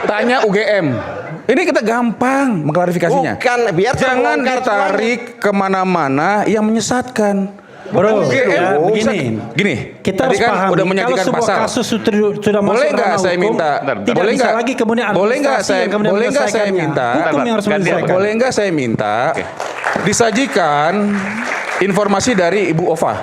Tanya UGM. Ini kita gampang mengklarifikasinya. Bukan, biar jangan ditarik kemana-mana yang menyesatkan. Bro, UGM, gini. Kita tadi harus kan pahami, udah menyajikan kalau sebuah pasal. kasus sudah masuk Boleh nggak ranah saya hukum, minta? tidak Boleh bisa nggak? lagi kemudian Boleh nggak administrasi saya? yang kemudian Boleh nggak saya menyelesaikannya. minta? Hukum yang harus menyelesaikan. Boleh nggak saya minta? Disajikan informasi dari Ibu Ova.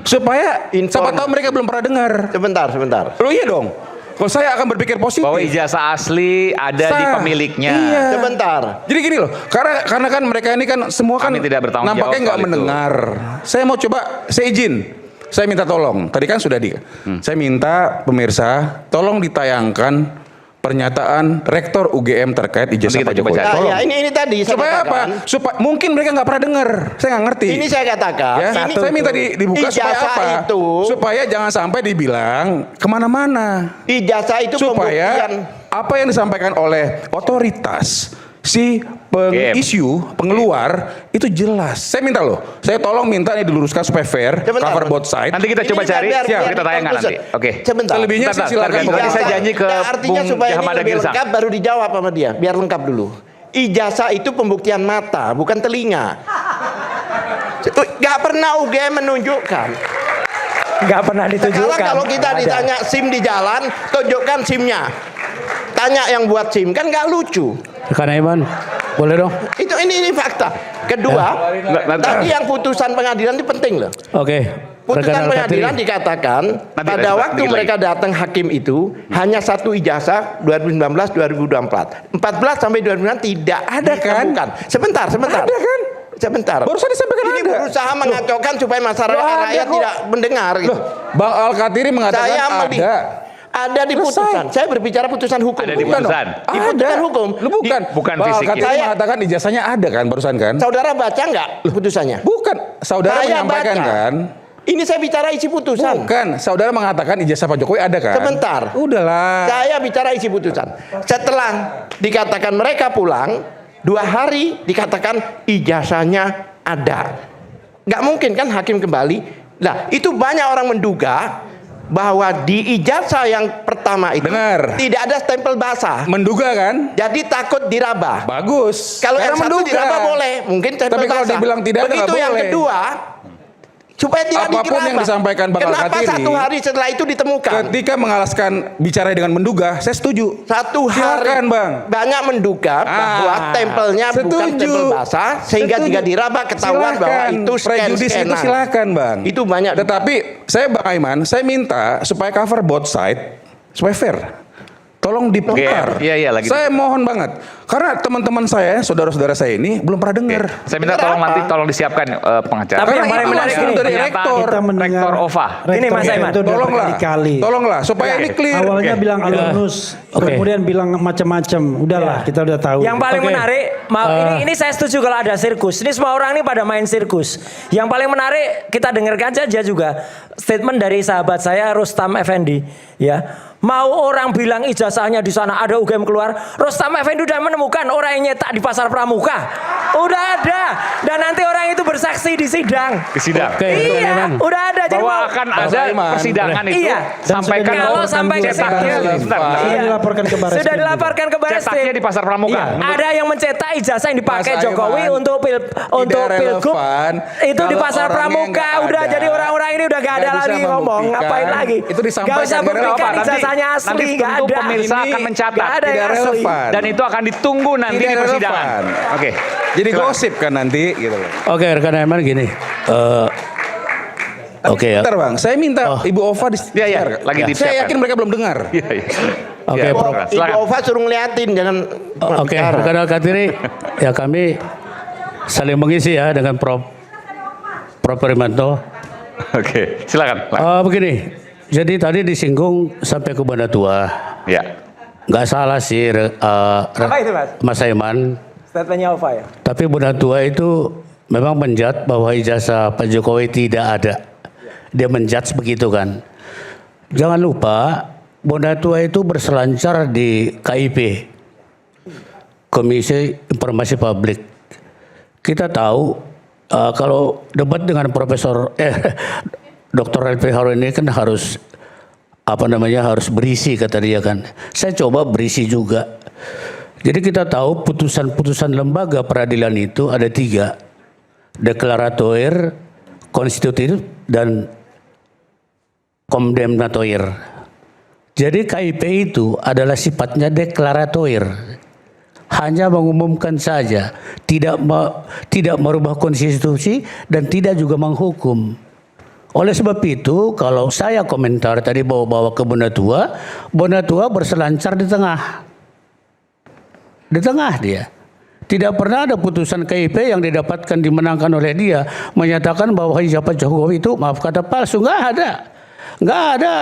Supaya siapa tahu mereka belum pernah dengar. Sebentar. Lo iya dong. Kalau saya akan berpikir positif. Bahwa ijazah asli ada di pemiliknya. Iya. Sebentar. Jadi gini loh, karena kan mereka ini kan semua kan Kami tidak bertanggung nampaknya jawab nggak soal itu. mendengar. Saya mau coba, saya izin. Saya minta tolong. Tadi kan sudah saya minta pemirsa tolong ditayangkan pernyataan Rektor UGM terkait ijazah Nanti kita Pak coba Jokowi. cari. Tolong. Ya, ini tadi saya Supaya apa? katakan. Supaya mungkin mereka nggak pernah dengar. Saya nggak ngerti. Ini saya katakan. Ya, Ini saya minta dibuka supaya ijazah apa? Itu, supaya jangan sampai dibilang kemana-mana. ijazah itu Supaya pembuktian. apa yang disampaikan oleh otoritas si pengisu, pengeluar itu jelas. Saya minta loh, saya tolong minta ini diluruskan supaya fair, Sebentar. cover both side. Nanti kita coba Ini cari, biar kita tayangkan nanti. Oke. Sebentar. Selebihnya Bentar, silakan. bentar, Pokoknya saya janji ke Artinya Bung supaya ini Jahamada lebih Girsang. lengkap baru dijawab sama dia. Biar lengkap dulu. Ijazah itu pembuktian mata, bukan telinga. Gak pernah UGM menunjukkan. Nggak pernah ditunjukkan. Sekarang kalau kita Nggak ada. ditanya SIM di jalan, tunjukkan SIM-nya. Tanya yang buat SIM, kan nggak lucu. Rekan Iman, boleh dong? Itu ini fakta. Kedua, tadi yang putusan pengadilan itu penting loh. Oke. Putusan Rekan pengadilan Al-Katiri. dikatakan Nanti pada lanjut, waktu dikit mereka datang hakim itu hanya satu ijazah 2019-2024. 14 sampai 2009 tidak Ada kan? ditemukan. Sebentar. Ada kan? Sebentar. Barusan disampaikan Ini ada. berusaha mengacaukan supaya masyarakat Loh, ada rakyat kok. tidak mendengar. Gitu. Loh, Bang Al-Katiri mengatakan Saya ada. Ada di Selesai. putusan. Saya berbicara putusan hukum. Ada di Bukan putusan. dong. Di putusan hukum. Lu bukan. Bukan Bang fisik Al-Katiri ya. mengatakan ijazahnya ada kan barusan kan? Saudara baca nggak putusannya? Bukan. Saudara Saya menyampaikan baca. kan? Ini saya bicara isi putusan. Bukan. Saudara mengatakan ijazah Pak Jokowi ada kan? Sebentar. Udahlah. Saya bicara isi putusan. Setelah dikatakan mereka pulang, 2 hari dikatakan ijazahnya ada. Nggak mungkin kan hakim kembali. Nah, itu banyak orang menduga bahwa di ijazah yang pertama itu Benar. tidak ada stempel basah. Menduga kan? Jadi takut diraba. Bagus. Kalau Karena yang satu diraba boleh, mungkin stempel Tapi kalau basah. dibilang tidak ada, Begitu nggak yang boleh. kedua, supaya tidak Apapun diraba. yang disampaikan Bang Kenapa Al-Katiri, 1 hari setelah itu ditemukan? Ketika mengalaskan bicara dengan menduga, saya setuju. 1 hari Silakan, Bang. banyak menduga bahwa tempelnya bukan setuju. tempel basah, sehingga Setuju. jika diraba ketahuan bahwa Silakan. itu Prejudis itu scan-scanan. silakan, Bang. Itu banyak. Tetapi saya Bang Aiman, saya minta supaya cover both side supaya fair. Tolong diputar. Iya, lagi Saya mohon banget. Karena teman-teman saya, saudara-saudara saya ini belum pernah dengar. Saya minta tolong Kenapa? nanti tolong disiapkan pengacara. Tapi yang Karena paling itu menarik langsung ini, dari pernyataan rektor. Kita mendengar Rektor OVA. Ini, Mas Aiman. itu udah Tolonglah. berkali-kali. Tolonglah supaya ini clear. Awalnya Oke. bilang alumnus, kemudian bilang macam-macam. Udahlah, kita udah tahu. Yang paling Oke. menarik, ini saya setuju kalau ada sirkus. Ini semua orang ini pada main sirkus. Yang paling menarik kita dengarkan saja juga statement dari sahabat saya Rustam Effendi, ya. Mau orang bilang ijazahnya di sana ada UGM keluar, Rustam Effendi udah menemukan orang yang nyetak di Pasar Pramuka. Udah ada. Dan nanti orang itu bersaksi di sidang. Di sidang. Oke, Iya, udah ada. Jadi Bahwa mau- akan Mas ada Aiman. persidangan itu. Iya. Sampaikan Dan Kalau sudah sampai ke cetaknya. sidang. Sebentar. Sudah Iya. dilaporkan ke Baris Sudah Krim dilaporkan ke Baris Cetaknya Krim. di Pasar Pramuka. Iya. Ada yang mencetak ijazah yang dipakai Mas Jokowi Aiman, untuk pilgub. relevan Itu di kalau Pasar orangnya Pramuka nggak udah ada, jadi orang-orang ini udah gak ada nggak bisa lagi ngomong, membuktikan, ngapain lagi? itu disampaikan Gak usah nggak buktikan relevan. ijazahnya asli, nanti gak tentu ada. pemirsa Ini akan mencatat. Gak ada yang Tidak asli. relevan. Dan itu akan ditunggu nanti Tidak di persidangan. relevan. Oke. Jadi Silakan. gosip kan nanti gitu loh. Oke, rekan Aiman gini. Oke ya. Bentar Bang, saya minta Ibu Ova di Iya, iya, lagi Saya disiapkan. yakin mereka belum dengar. Iya, iya. Oke, Ya, Prof. Ibu silakan. Ova suruh ngeliatin, jangan Oke, bicara. rekan Al-Katiri, ya kami saling mengisi ya dengan Prof. Primanto. Oke, silakan. Begini, jadi tadi disinggung sampai ke Banda Tua. Ya. Nggak salah sih, Apa itu, Mas? Mas Aiman. Statementnya Ova ya? Tapi Bunda Tua itu memang menjat bahwa ijazah Pak Jokowi tidak ada. Dia menjudge begitu kan. Jangan lupa Bunda Tua itu berselancar di KIP, Komisi Informasi Publik. Kita tahu kalau debat dengan Profesor Dr. Elvi Harun ini kan harus harus berisi kata dia kan. Saya coba berisi juga. Jadi kita tahu putusan-putusan lembaga peradilan itu ada 3. Deklaratoir, konstitutif, dan kondemnatoir. Jadi KIP itu adalah sifatnya deklaratoir. Hanya mengumumkan saja, tidak merubah konstitusi dan tidak juga menghukum. Oleh sebab itu, kalau saya komentar tadi bawa-bawa ke Bona Tua berselancar di tengah. Di tengah dia. Tidak pernah ada putusan KIP yang didapatkan dimenangkan oleh dia menyatakan bahwa Pak Jokowi itu maaf kata palsu. Nggak ada. Nggak ada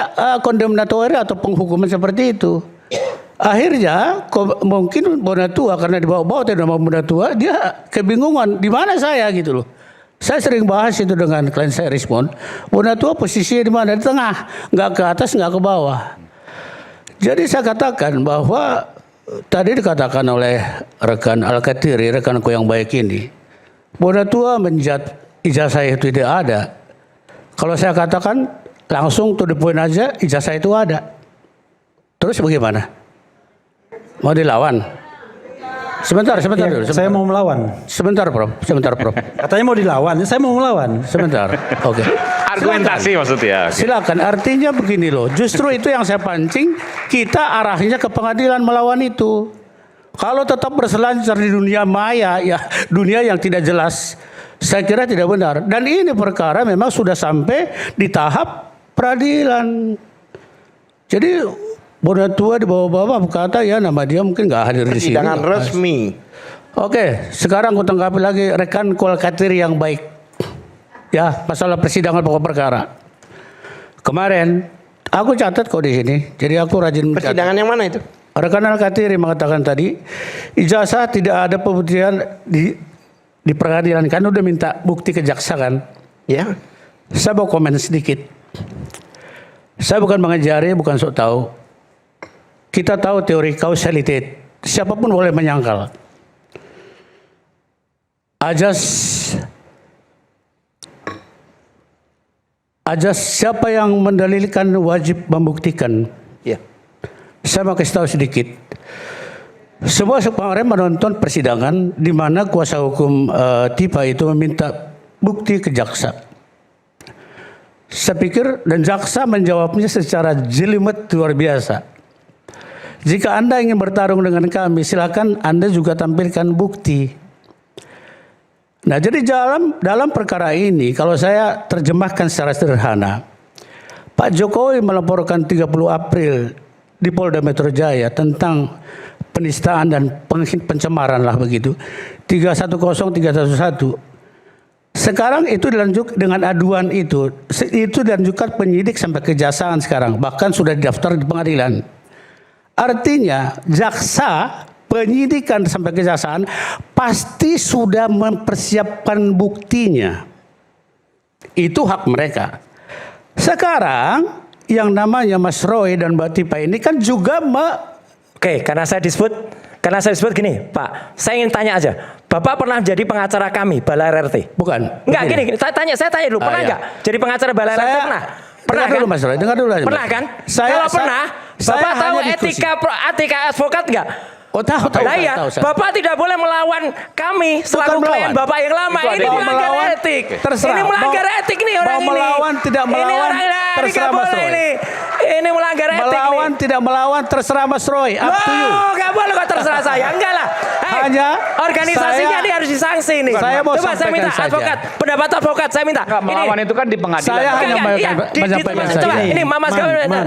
kondemnatori atau penghukuman seperti itu. Akhirnya mungkin Bona Tua karena dibawa-bawa nama Bona Tua, dia kebingungan di mana saya gitu loh. Saya sering bahas itu dengan klien saya Respon. Bona Tua posisinya di mana? Di tengah, nggak ke atas, nggak ke bawah. Jadi saya katakan bahwa tadi dikatakan oleh rekan Al-Katiri, rekanku yang baik ini, Bona Tua menjat ijazah itu tidak ada. Kalau saya katakan langsung to the point aja, ijazah itu ada. Terus bagaimana? Mau dilawan? Sebentar dulu. Saya mau melawan. Sebentar, Prof. Katanya mau dilawan, saya mau melawan. Sebentar. Oke. Argumentasi maksudnya. Oke. Silakan. Artinya begini loh. Justru itu yang saya pancing. Kita arahnya ke pengadilan melawan itu. Kalau tetap berselancar di dunia maya, ya dunia yang tidak jelas, saya kira tidak benar. Dan ini perkara memang sudah sampai di tahap peradilan. Jadi Bona Tua di bawah-bawah berkata ya nama dia mungkin nggak hadir di sini. Persidangan resmi. Oke, sekarang aku tanggapi lagi rekan Kolkatiri yang baik. Ya, masalah persidangan pokok perkara. Kemarin aku catat kok di sini. Jadi aku rajin mencatat. Persidangan yang mana itu? Rekan Al-Katiri mengatakan tadi ijazah tidak ada pembuktian di pengadilan kan udah minta bukti ke jaksa kan. Ya. Saya mau komen sedikit. Saya bukan mengajari, bukan sok tahu. Kita tahu teori kausalitas. Siapapun boleh menyangkal. Ajas siapa yang mendalilkan wajib membuktikan. Ya. Saya mau kasih tahu sedikit. Semua kemarin menonton persidangan di mana kuasa hukum Tipa itu meminta bukti ke jaksa. Saya pikir dan jaksa menjawabnya secara jelimet luar biasa. Jika Anda ingin bertarung dengan kami, silakan Anda juga tampilkan bukti. Nah, jadi dalam perkara ini, kalau saya terjemahkan secara sederhana, Pak Jokowi melaporkan 30 April di Polda Metro Jaya tentang penistaan dan pencemaran lah begitu. 310311. Sekarang itu dilanjut dengan aduan itu dilanjutkan penyidik sampai kejaksaan sekarang, bahkan sudah didaftar di pengadilan. Artinya jaksa penyidikan sampai kejaksaan pasti sudah mempersiapkan buktinya. Itu hak mereka. Sekarang yang namanya Mas Roy dan Mbak Tipa ini kan juga Oke, karena saya disebut gini, Pak. Saya ingin tanya aja. Bapak pernah jadi pengacara kami, Balai RRT? bukan. Enggak, begini. gini. Saya tanya dulu, pernah iya. enggak jadi pengacara Balai RRT? Pernah? Pernah Dengar kan? dulu Mas Roy, dengar dulu aja. Pernah kan? Saya Pernah, saya Bapak tahu hanya diskusi. etika advokat enggak? Oh tahu. Nah iya, Tahu, Bapak tidak boleh melawan kami selaku klien melawan. Bapak yang lama. Itu Ini ada melanggar melawan, etik. terserah. Ini melanggar etik nih orang mau ini. melawan, tidak Ini melawan, orang terserah nggak Mas boleh Roy. ini. Ini melanggar etik Melawan nih. tidak melawan terserah Mas Roy. Up to you. Oh, nggak boleh kok terserah saya. Enggak lah. Hanya organisasinya saya- ini harus disangsi nih. Saya mau Coba saya minta sampaikan saja. advokat, pendapat advokat saya minta. Nggak, melawan itu kan di pengadilan. Saya hanya Coba menyampaikan saja. ini Mas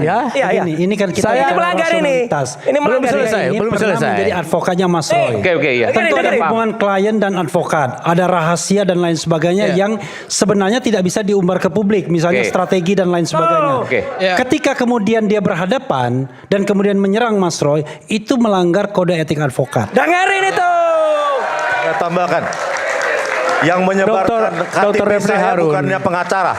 Ya. Iya. Ini kan kita Saya bicara melanggar ini. rasionalitas. Ini melanggar Belum selesai, Ini belum pernah selesai. menjadi advokatnya Mas Roy. Oke, iya. Oke, Tentu ada dengerin. hubungan klien dan advokat, ada rahasia dan lain sebagainya Ya. yang sebenarnya tidak bisa diumbar ke publik, misalnya Oke. strategi dan lain sebagainya. Oke. Ya. Ketika kemudian dia berhadapan dan kemudian menyerang Mas Roy, itu melanggar kode etik advokat. Dengerin itu. Saya tambahkan, yang menyebarkan Dr. KTP Refli saya Harun. bukannya pengacara.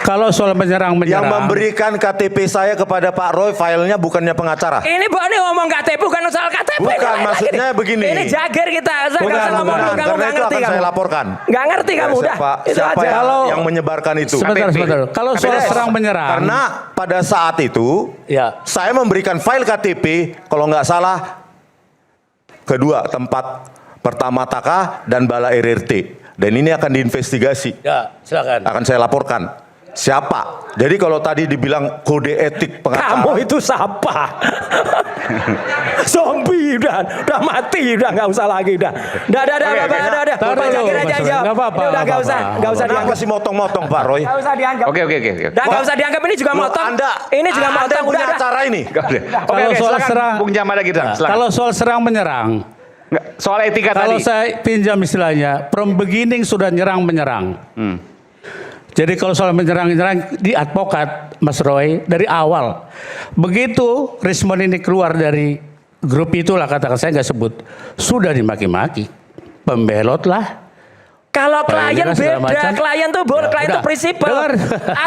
Kalau soal Yang menyerang, memberikan KTP saya kepada Pak Roy filenya bukannya pengacara. Ini ngomong KTP bukan soal KTP. Bukan, ini lain maksudnya lagi. begini. Ini jager kita. Saya Bukan, nggak salah ngomong, kamu karena nggak itu ngerti akan kamu. saya laporkan. Nggak ngerti kamu udah. Itu Siapa aja. yang menyebarkan itu? sebentar. Kalau soal KTP. serang menyerang, Karena pada saat itu ya saya memberikan file KTP kalau nggak salah kedua tempat pertama Taka dan Bala RRT. Dan ini akan diinvestigasi. ya silakan. Akan saya laporkan. Siapa? Jadi kalau tadi dibilang kode etik pengacara. Kamu itu siapa? Zombie udah mati udah nggak usah lagi udah. Udah. Taruh Pak dulu, Zakir aja Mas Roy. jawab. Nggak apa-apa, Udah nggak usah Kenapa dianggap. sih motong-motong Pak Roy? Nggak usah dianggap. Oke. Dan nggak usah dianggap ini juga Loh, motong. Anda, Ini juga Anda motong punya udah. acara ini. Oke, Kalau soal silakan, serang, Bung Jamal lagi Nah, silakan. kalau soal serang menyerang, Nggak, soal etika kalau tadi. saya pinjam istilahnya, from beginning sudah nyerang menyerang. Jadi kalau soal menyerang di advokat Mas Roy dari awal. Begitu Rismon ini keluar dari grup itulah, katakan saya nggak sebut, sudah dimaki-maki, pembelot lah. Kalau klien Ini kan segala beda, macam. klien tuh Ya, klien tuh udah. prinsipal. Dengar.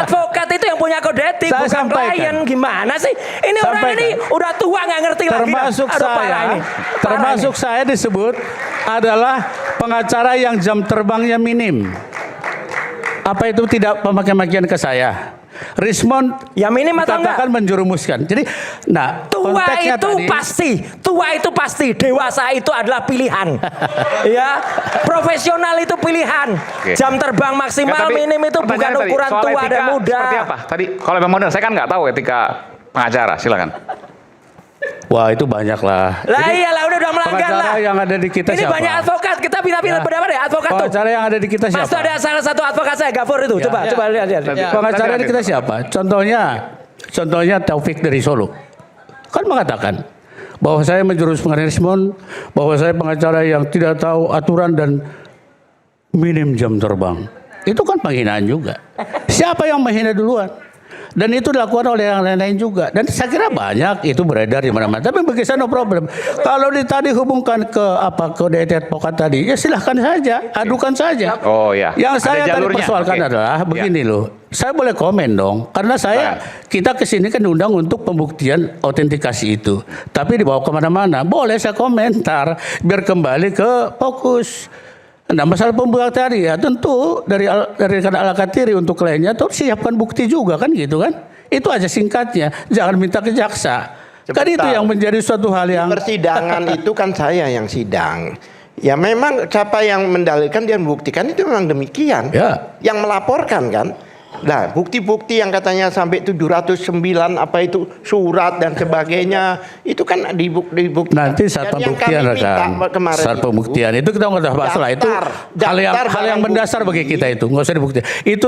Advokat itu yang punya kode etik, Saya bukan sampaikan. klien. Gimana sih? Ini orang Sampaikan. ini udah tua nggak ngerti Termasuk lagi. Aduh, parah saya, ini. termasuk saya disebut adalah pengacara yang jam terbangnya minim. Apa itu tidak pemakai-makian ke saya? Rismon Ya minim atau enggak? katakan menjerumuskan. Jadi, nah Tua konteksnya itu tadi, pasti, dewasa itu adalah pilihan. Ya, profesional itu pilihan. Oke. Jam terbang maksimal Nggak, tapi minim itu bukan pertanyaannya tadi, ukuran soal tua etika dan muda. Seperti apa? Tadi kalau memang benar, saya kan nggak tahu etika pengacara. Silakan. wah itu banyak lah. Lah iyalah udah melanggar pengacara lah. yang ada di kita Ini siapa? banyak advokat, kita pilih-pilih Ya. pendapat ya, advokat tuh. Pengacara yang ada di kita Mas siapa? tuh ada salah satu advokat saya, Gafur itu. Ya. Coba lihat. Pengacara di kita siapa? Contohnya Taufik dari Solo. Kan mengatakan bahwa saya menjurus Rismon, bahwa saya pengacara yang tidak tahu aturan dan minim jam terbang. Itu kan penghinaan juga. Siapa yang menghina duluan? Dan itu dilakukan oleh yang lain-lain juga. Dan saya kira banyak itu beredar di mana-mana. Tapi bagi saya no problem. Kalau tadi hubungkan ke kode etik advokat tadi, ya silahkan saja, adukan saja. Oh ya. Yang Ada saya tadi jalurnya. persoalkan Oke. adalah begini loh. Saya boleh komen dong, karena kita kesini kan diundang untuk pembuktian autentikasi itu. Tapi dibawa kemana-mana, boleh saya komentar biar kembali ke fokus. Nah masalah pembuktian tadi ya tentu dari rekan Al-Katiri untuk kliennya tuh siapkan bukti juga kan gitu kan. Itu aja singkatnya, jangan minta ke jaksa. Kan itu yang menjadi suatu hal yang Persidangan itu kan saya yang sidang. Ya memang siapa yang mendalilkan dia membuktikan itu memang demikian. Ya. Yang melaporkan kan. Nah, bukti-bukti yang katanya sampai 709 apa itu surat dan sebagainya itu kan dibuktikan. nanti saat Dan yang pembuktian kami minta rekan, kemarin saat pembuktian itu kita nggak usah bahas lah itu hal yang barang mendasar bukti. bagi kita itu nggak usah dibuktikan. Itu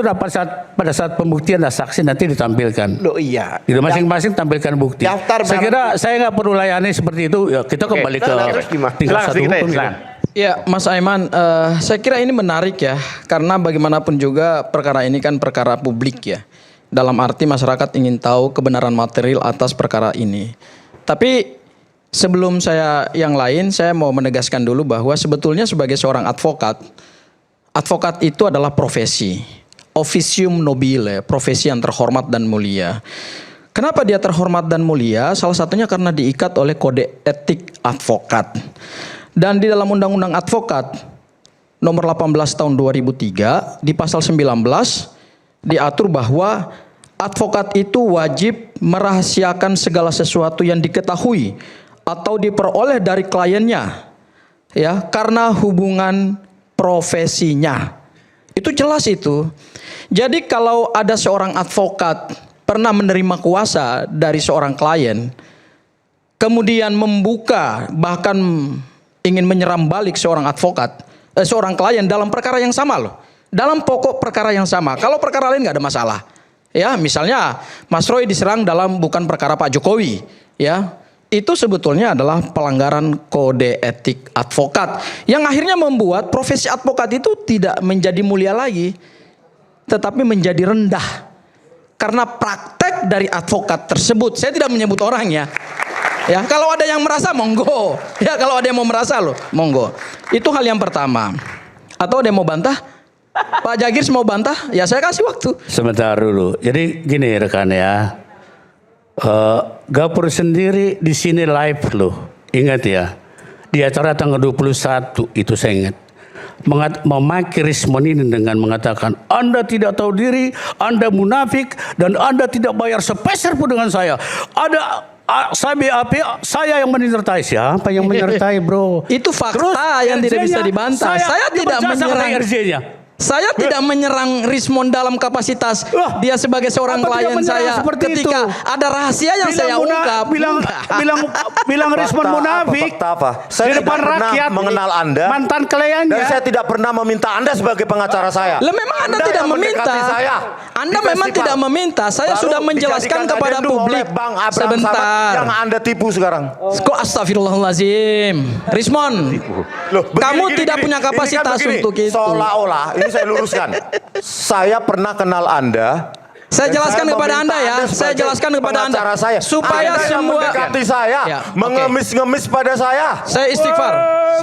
pada saat pembuktian dan saksi nanti ditampilkan. Loh iya. Di masing-masing tampilkan bukti. Daftar Saya barang kira saya nggak perlu layani seperti itu. Ya, kita kembali ke terus gimana? tingkat Silakan satu sedikit hukum. silakan. Ya, Mas Aiman, saya kira ini menarik ya, karena bagaimanapun juga perkara ini kan perkara publik ya. Dalam arti masyarakat ingin tahu kebenaran material atas perkara ini. Tapi sebelum saya yang lain, saya mau menegaskan dulu bahwa sebetulnya sebagai seorang advokat itu adalah profesi. Officium nobile, profesi yang terhormat dan mulia. Kenapa dia terhormat dan mulia? Salah satunya karena diikat oleh kode etik advokat. Dan di dalam Undang-Undang Advokat nomor 18 tahun 2003 di pasal 19 diatur bahwa advokat itu wajib merahasiakan segala sesuatu yang diketahui atau diperoleh dari kliennya ya karena hubungan profesinya. Itu jelas itu. Jadi kalau ada seorang advokat pernah menerima kuasa dari seorang klien kemudian membuka bahkan ingin menyerang balik seorang seorang klien dalam perkara yang sama loh. Dalam pokok perkara yang sama. Kalau perkara lain nggak ada masalah. Ya, misalnya Mas Roy diserang dalam bukan perkara Pak Jokowi, ya. Itu sebetulnya adalah pelanggaran kode etik advokat yang akhirnya membuat profesi advokat itu tidak menjadi mulia lagi, tetapi menjadi rendah. Karena praktek dari advokat tersebut, saya tidak menyebut orangnya. Ya, kalau ada yang merasa monggo. Ya, kalau ada yang mau merasa loh, monggo. Itu hal yang pertama. Atau ada yang mau bantah? Pak Jagirs mau bantah, ya saya kasih waktu. Sebentar dulu. Jadi gini rekan ya. Gapur sendiri di sini live loh. Ingat ya. Di acara tanggal 21 itu saya ingat. Memaki Rismon ini dengan mengatakan Anda tidak tahu diri, Anda munafik, dan Anda tidak bayar sepeser pun dengan saya. Saya yang menyertai. Siapa yang menyertai, bro? Itu fakta Terus, yang tidak bisa RJ-nya, dibantah. Saya tidak menyerang RJ-nya. Saya tidak menyerang Rismon dalam kapasitas Wah, dia sebagai seorang apa tidak klien menyerang saya seperti ketika itu? ada rahasia yang saya ungkap. Bilang Rismon munafik. Fakta apa? Saya Di tidak depan pernah rakyat, mengenal Anda. mantan kliennya. Dan saya tidak pernah meminta Anda sebagai pengacara saya. Lah memang Anda tidak yang meminta. mendekati saya Anda di memang festival. tidak meminta. Saya Baru sudah menjelaskan dijadikan kepada agendu publik. oleh Bang Abraham Sebentar. Samad yang Anda tipu sekarang. Kok astagfirullahalazim. Rismon, Loh, kamu tidak punya kapasitas Ini kan begini, untuk itu. Seolah-olah, ini saya luruskan. Saya pernah kenal Anda. Saya dan jelaskan kepada meminta Anda ya. Saya sebagai jelaskan kepada Anda. pengacara saya. Supaya Anda yang semua mendekati saya, Ya, oke. mengemis-ngemis pada saya. Saya istighfar.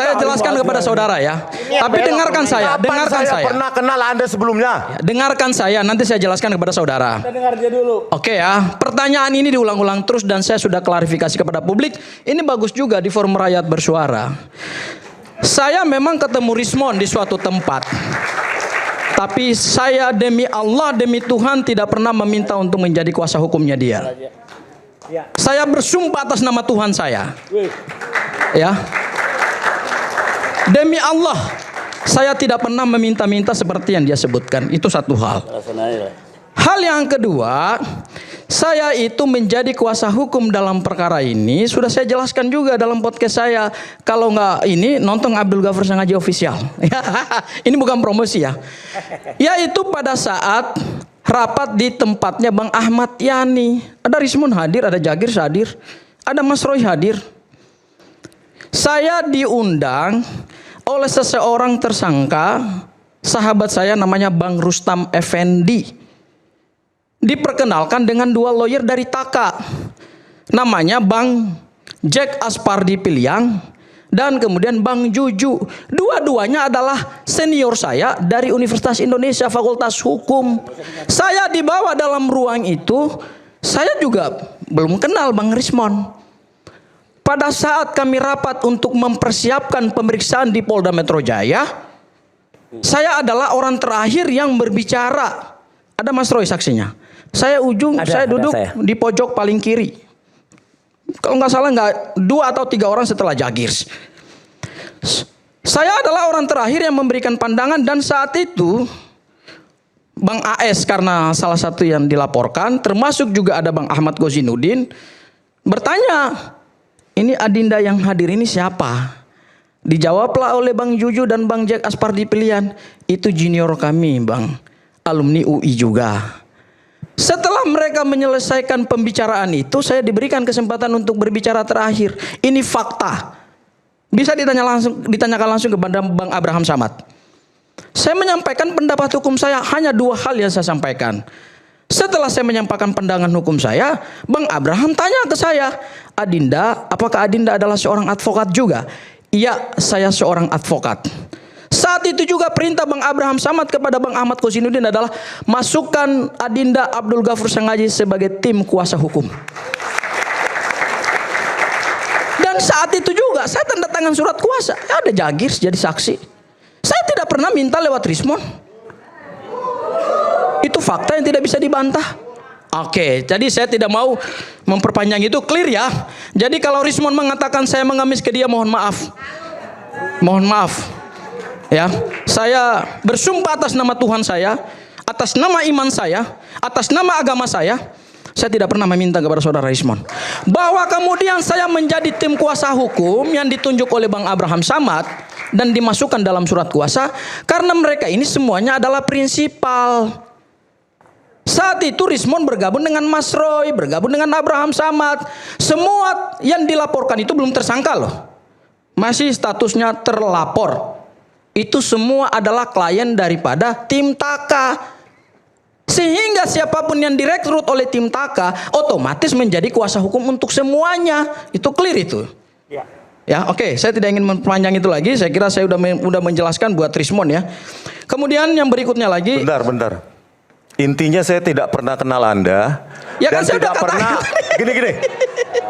Saya jelaskan kepada saudara ya. Tapi dengarkan saya, Kapan dengarkan saya. pernah kenal Anda sebelumnya? Dengarkan saya, nanti saya jelaskan kepada saudara. Oke ya, pertanyaan ini diulang-ulang terus dan saya sudah klarifikasi kepada publik. Ini bagus juga di forum rakyat bersuara. Saya memang ketemu Rismon di suatu tempat. Tapi saya demi Allah, demi Tuhan tidak pernah meminta untuk menjadi kuasa hukumnya dia. Saya bersumpah atas nama Tuhan saya. Ya. Demi Allah, saya tidak pernah meminta-minta seperti yang dia sebutkan. Itu satu hal. Hal yang kedua, saya itu menjadi kuasa hukum dalam perkara ini sudah saya jelaskan juga dalam podcast saya. Kalau nggak ini nonton Abdul Ghafur Sangaji official. Ini bukan promosi ya. Yaitu pada saat rapat di tempatnya Bang Ahmad Yani. Ada Rismon hadir, ada Jagirs hadir, ada Mas Roy hadir. Saya diundang oleh seseorang tersangka, sahabat saya namanya Bang Rustam Effendi. Diperkenalkan dengan dua lawyer dari Taka. Namanya Bang Jack Aspardi Piliang dan kemudian Bang Juju. Dua-duanya adalah senior saya dari Universitas Indonesia Fakultas Hukum. Saya dibawa dalam ruang itu, saya juga belum kenal Bang Rismon. Pada saat kami rapat untuk mempersiapkan pemeriksaan di Polda Metro Jaya, saya adalah orang terakhir yang berbicara. Ada Mas Roy saksinya. Saya saya duduk di pojok paling kiri. Kalau nggak salah nggak 2 atau 3 orang setelah Jagirs. Saya adalah orang terakhir yang memberikan pandangan dan saat itu Bang AS karena salah satu yang dilaporkan, termasuk juga ada Bang Ahmad Gozinuddin bertanya, ini Adinda yang hadir ini siapa? Dijawablah oleh Bang Juju dan Bang Jack Aspardi Pilihan, itu junior kami Bang, alumni UI juga. Setelah mereka menyelesaikan pembicaraan itu, saya diberikan kesempatan untuk berbicara terakhir. Ini fakta. Bisa ditanyakan langsung kepada Bang Abraham Samad. Saya menyampaikan pendapat hukum saya, hanya 2 hal yang saya sampaikan. Setelah saya menyampaikan pandangan hukum saya, Bang Abraham tanya ke saya, Adinda, apakah Adinda adalah seorang advokat juga? Iya, saya seorang advokat. Saat itu juga perintah Bang Abraham Samad kepada Bang Ahmad Gozinuddin adalah masukkan Adinda Abdul Ghafur Sangaji sebagai tim kuasa hukum. Dan saat itu juga saya tanda tangan surat kuasa. Ada Jagirs jadi saksi. Saya tidak pernah minta lewat Rismon. Itu fakta yang tidak bisa dibantah. Oke, jadi saya tidak mau memperpanjang itu, clear ya. Jadi kalau Rismon mengatakan saya mengemis ke dia, mohon maaf. Mohon maaf. Ya, saya bersumpah atas nama Tuhan saya, atas nama iman saya, atas nama agama saya tidak pernah meminta kepada saudara Rismon. Bahwa kemudian saya menjadi tim kuasa hukum yang ditunjuk oleh Bang Abraham Samad dan dimasukkan dalam surat kuasa karena mereka ini semuanya adalah prinsipal. Saat itu Rismon bergabung dengan Mas Roy, bergabung dengan Abraham Samad. Semua yang dilaporkan itu belum tersangka loh. Masih statusnya terlapor. Itu semua adalah klien daripada tim Taka. Sehingga siapapun yang direkrut oleh tim Taka otomatis menjadi kuasa hukum untuk semuanya. Itu clear itu. Ya, oke, saya tidak ingin memperpanjang itu lagi. Saya kira saya udah menjelaskan buat Rismon ya. Kemudian yang berikutnya lagi. Bentar. Intinya saya tidak pernah kenal Anda. Ya kan dan saya tidak udah pernah gini.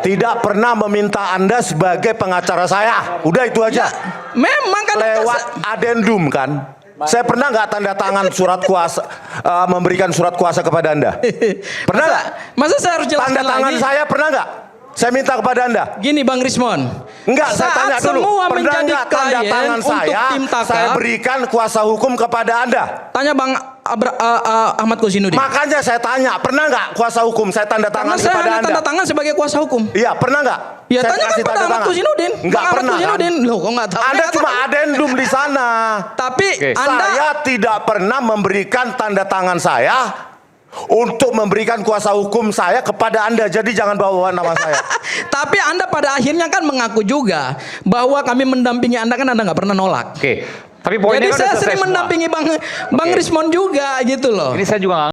Tidak pernah meminta Anda sebagai pengacara saya. Udah itu aja. Memang kan Lewat adendum kan. Saya pernah nggak tanda tangan surat kuasa, memberikan surat kuasa kepada Anda? Pernah nggak? Masa saya harus jelaskan Tanda tangan lagi? saya pernah nggak? Saya minta kepada Anda. Gini Bang Rismon. Enggak, saya saat tanya dulu. semua Pernah menjadi nggak tanda klien tangan untuk tim Taka, saya berikan kuasa hukum kepada Anda? tanya Bang Ahmad Kozinudin. Makanya saya tanya, pernah nggak kuasa hukum saya tanda Karena tangan saya kepada hanya Anda? tanda tangan sebagai kuasa hukum. Iya, pernah nggak? Ya Saya tanya kan kasih pada tanda Ahmad tangan. Kozinudin. Enggak Bang Ahmad pernah kan? Kozinudin. Loh, kok nggak tahu? Anda cuma adendum di sana. Tapi Anda Saya tidak pernah memberikan tanda tangan saya untuk memberikan kuasa hukum saya kepada Anda. Jadi jangan bawa nama saya. tapi Anda pada akhirnya kan mengaku juga bahwa kami mendampingi Anda, kan Anda nggak pernah nolak. Oke. Tapi poinnya Jadi kan saya udah selesai sering semua. mendampingi Bang Rismon juga gitu loh. Ini saya juga nggak